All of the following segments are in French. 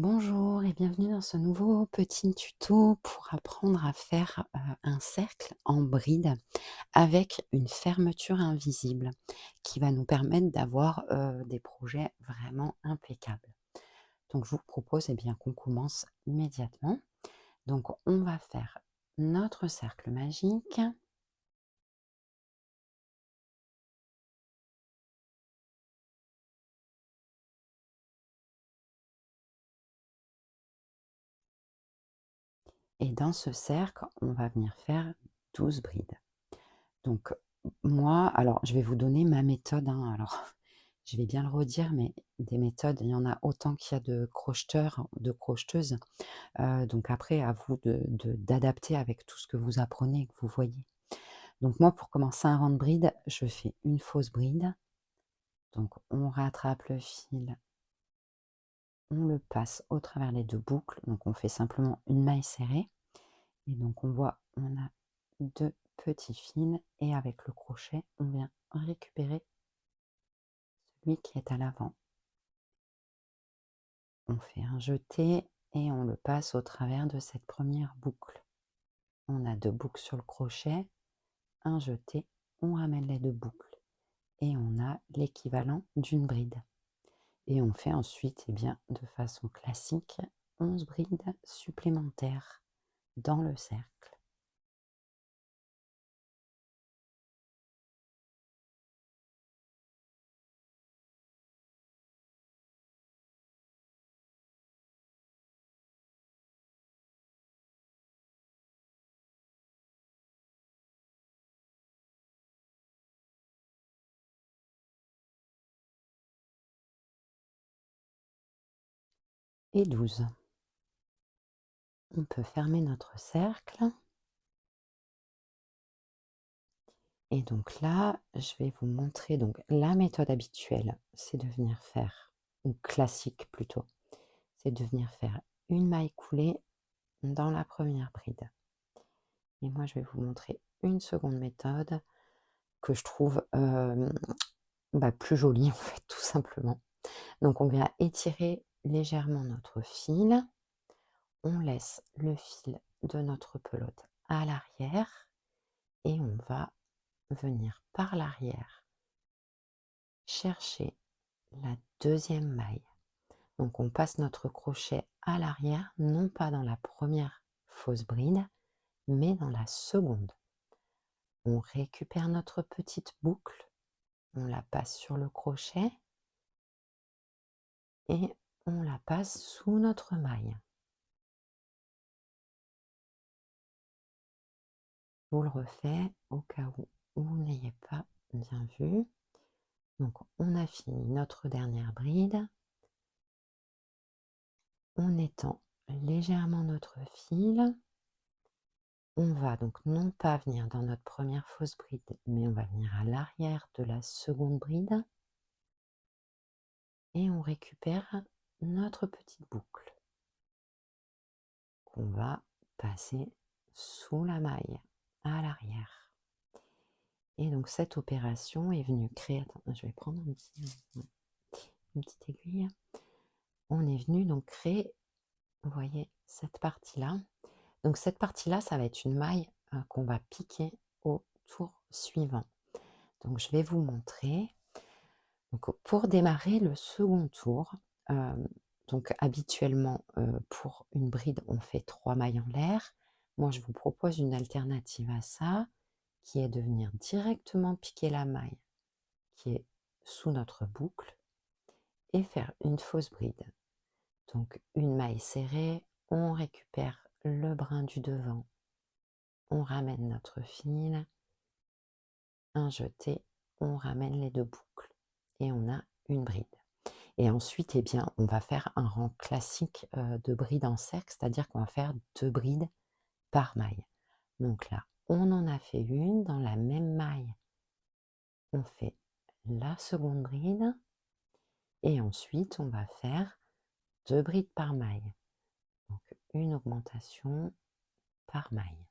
Bonjour et bienvenue dans ce nouveau petit tuto pour apprendre à faire un cercle en bride avec une fermeture invisible qui va nous permettre d'avoir des projets vraiment impeccables. Donc je vous propose bien qu'on commence immédiatement. Donc on va faire notre cercle magique. Et dans ce cercle, on va venir faire 12 brides. Donc moi, alors je vais vous donner ma méthode, hein. Alors je vais bien le redire, mais des méthodes, il y en a autant qu'il y a de crocheteurs, de crocheteuses. Donc après, à vous d'adapter avec tout ce que vous apprenez et que vous voyez. Donc moi, pour commencer un rang de bride, je fais une fausse bride. Donc on rattrape le fil, on le passe au travers les 2 boucles. Donc on fait simplement une maille serrée. Et donc on voit, on a 2 petits fils et avec le crochet, on vient récupérer celui qui est à l'avant. On fait un jeté et on le passe au travers de cette première boucle. On a 2 boucles sur le crochet, un jeté, on ramène les 2 boucles et on a l'équivalent d'une bride. Et on fait ensuite, bien, de façon classique, 11 brides supplémentaires dans le cercle. Et 12. On peut fermer notre cercle. Et donc là, je vais vous montrer donc la méthode habituelle, c'est de venir faire, ou classique plutôt, c'est de venir faire une maille coulée dans la première bride. Et moi, je vais vous montrer une seconde méthode que je trouve plus jolie, en fait, tout simplement. Donc, on vient étirer légèrement notre fil. On laisse le fil de notre pelote à l'arrière et on va venir par l'arrière chercher la deuxième maille. Donc, on passe notre crochet à l'arrière, non pas dans la première fausse bride, mais dans la seconde. On récupère notre petite boucle, on la passe sur le crochet et on la passe sous notre maille. Je vous le refais au cas où vous n'ayez pas bien vu. Donc on a fini notre dernière bride. On étend légèrement notre fil. On va donc non pas venir dans notre première fausse bride, mais on va venir à l'arrière de la seconde bride. Et on récupère notre petite boucle qu'on va passer sous la maille à l'arrière. Et donc cette opération est venue créer, attends, je vais prendre une petite aiguille. On est venu donc créer, vous voyez, cette partie-là. Donc cette partie-là, ça va être une maille qu'on va piquer au tour suivant. Donc je vais vous montrer. Donc pour démarrer le second tour, donc habituellement pour une bride, on fait 3 mailles en l'air. Moi, je vous propose une alternative à ça, qui est de venir directement piquer la maille qui est sous notre boucle et faire une fausse bride. Donc une maille serrée, on récupère le brin du devant, on ramène notre fil, un jeté, on ramène les 2 boucles et on a une bride. Et ensuite, bien, on va faire un rang classique de brides en cercle, c'est-à-dire qu'on va faire 2 brides par maille. Donc là, on en a fait une dans la même maille. On fait la seconde bride et ensuite, on va faire 2 brides par maille. Donc une augmentation par maille.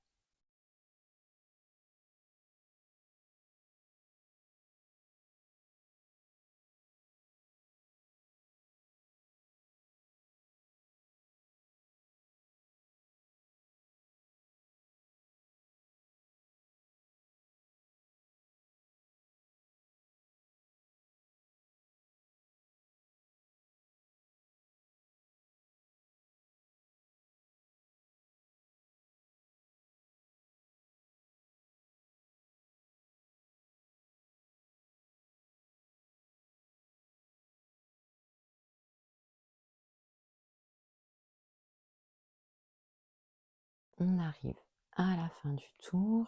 on arrive à la fin du tour.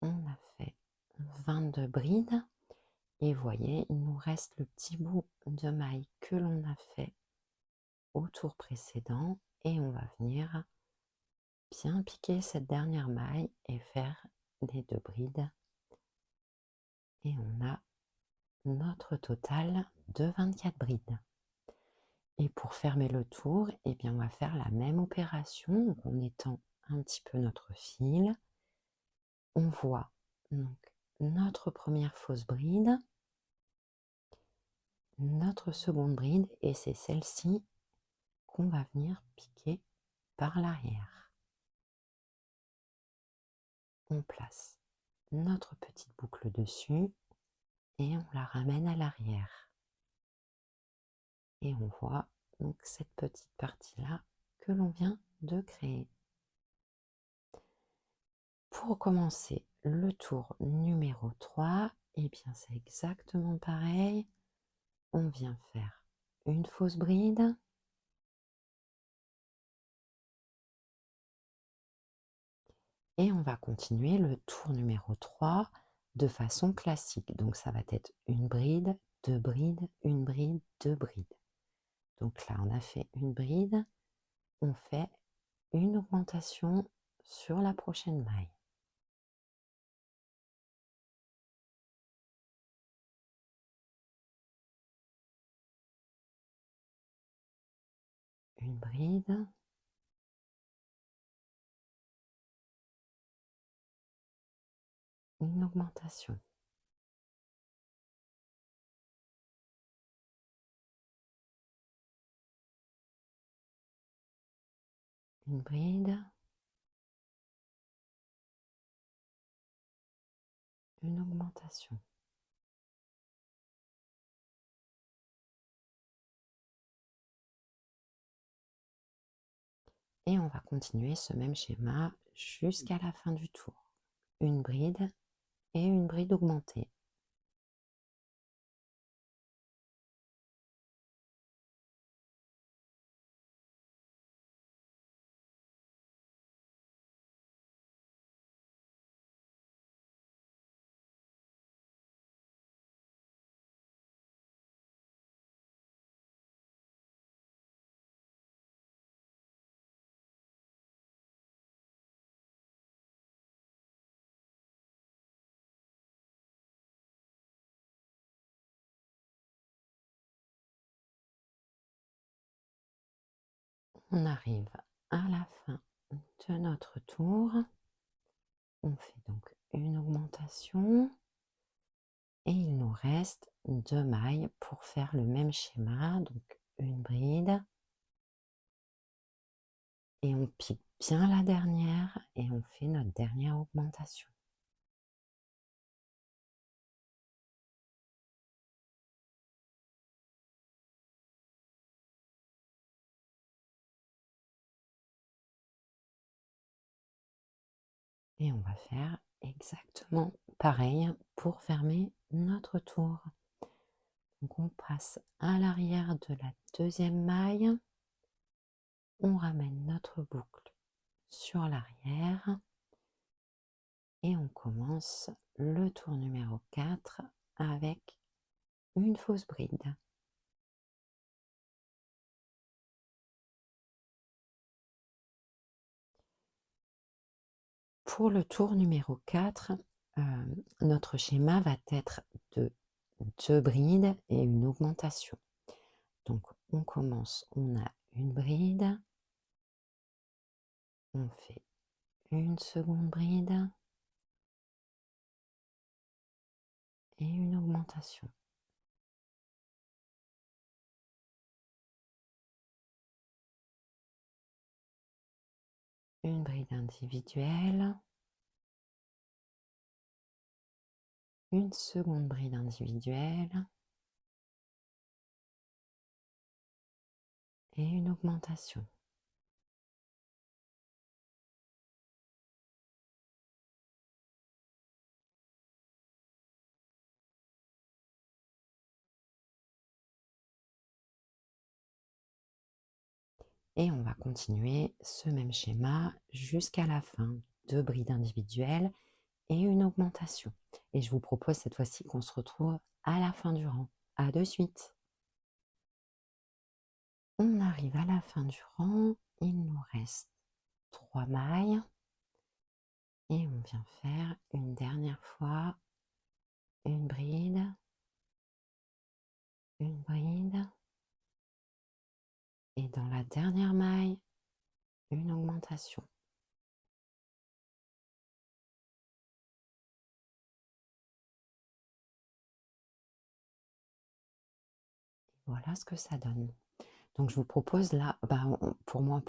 On a fait 22 brides. Et vous voyez, il nous reste le petit bout de maille que l'on a fait au tour précédent. Et on va venir bien piquer cette dernière maille et faire les 2 brides. Et on a notre total de 24 brides. Et pour fermer le tour, eh bien, on va faire la même opération en étend un petit peu notre fil. On voit donc notre première fausse bride, notre seconde bride, et c'est celle-ci qu'on va venir piquer par l'arrière. On place notre petite boucle dessus et on la ramène à l'arrière. Et on voit donc cette petite partie-là que l'on vient de créer. Pour commencer le tour numéro 3, eh bien c'est exactement pareil. On vient faire une fausse bride. Et on va continuer le tour numéro 3 de façon classique. Donc ça va être une bride, 2 brides, une bride, 2 brides. Donc là, on a fait une bride, on fait une augmentation sur la prochaine maille. Une bride, une augmentation. Une bride, une augmentation. Et on va continuer ce même schéma jusqu'à la fin du tour. Une bride et une bride augmentée. On arrive à la fin de notre tour. On fait donc une augmentation et il nous reste 2 mailles pour faire le même schéma. Donc une bride et on pique bien la dernière et on fait notre dernière augmentation. Et on va faire exactement pareil pour fermer notre tour. Donc on passe à l'arrière de la deuxième maille, on ramène notre boucle sur l'arrière et on commence le tour numéro 4 avec une fausse bride. Pour le tour numéro 4, notre schéma va être de 2 brides et une augmentation. Donc on commence, on a une bride, on fait une seconde bride et une augmentation. Une bride individuelle, une seconde bride individuelle et une augmentation. Et on va continuer ce même schéma jusqu'à la fin. 2 brides individuelles et une augmentation. Et je vous propose cette fois-ci qu'on se retrouve à la fin du rang. À de suite. On arrive à la fin du rang. Il nous reste 3 mailles. Et on vient faire une dernière fois une bride, et dans la dernière maille, une augmentation. Voilà ce que ça donne. Donc je vous propose là, pour moi,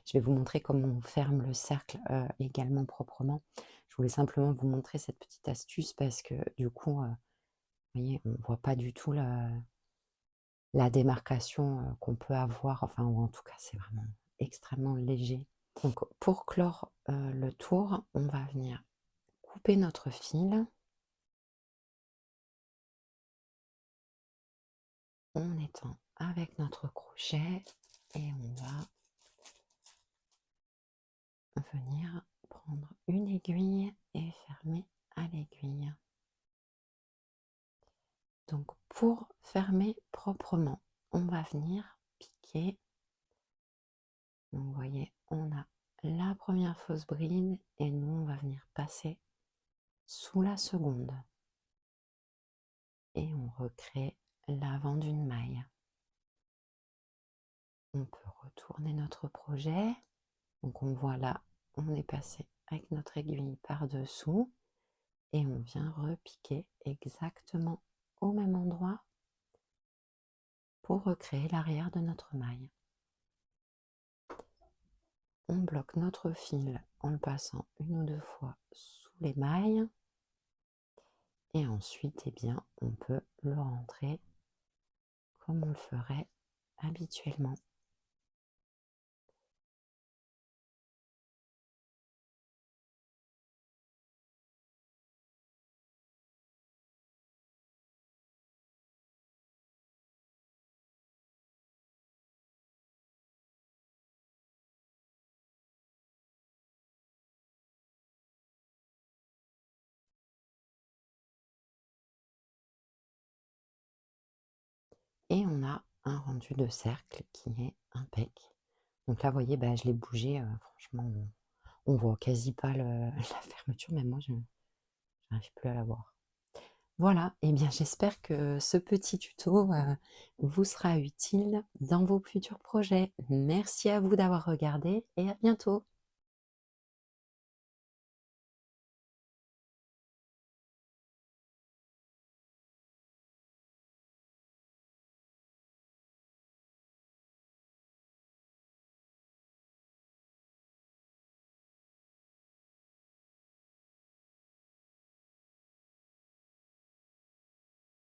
je vais vous montrer comment on ferme le cercle également proprement. Je voulais simplement vous montrer cette petite astuce parce que du coup, vous voyez, on ne voit pas du tout la démarcation qu'on peut avoir, enfin, ou en tout cas, c'est vraiment extrêmement léger. Donc pour clore le tour, on va venir couper notre fil. On étend avec notre crochet et on va venir prendre une aiguille et fermer à l'aiguille. Donc pour fermer proprement, on va venir piquer. Donc vous voyez, on a la première fausse bride et nous on va venir passer sous la seconde. Et on recrée l'avant d'une maille. On peut retourner notre projet. Donc on voit là, on est passé avec notre aiguille par-dessous et on vient repiquer exactement au même endroit pour recréer l'arrière de notre maille. On bloque notre fil en le passant une ou deux fois sous les mailles et ensuite, eh bien, on peut le rentrer comme on le ferait habituellement. Et on a un rendu de cercle qui est impec. Donc là, vous voyez, je l'ai bougé, franchement, on voit quasi pas la fermeture, même moi, je n'arrive plus à la voir. Voilà, et bien j'espère que ce petit tuto vous sera utile dans vos futurs projets. Merci à vous d'avoir regardé et à bientôt.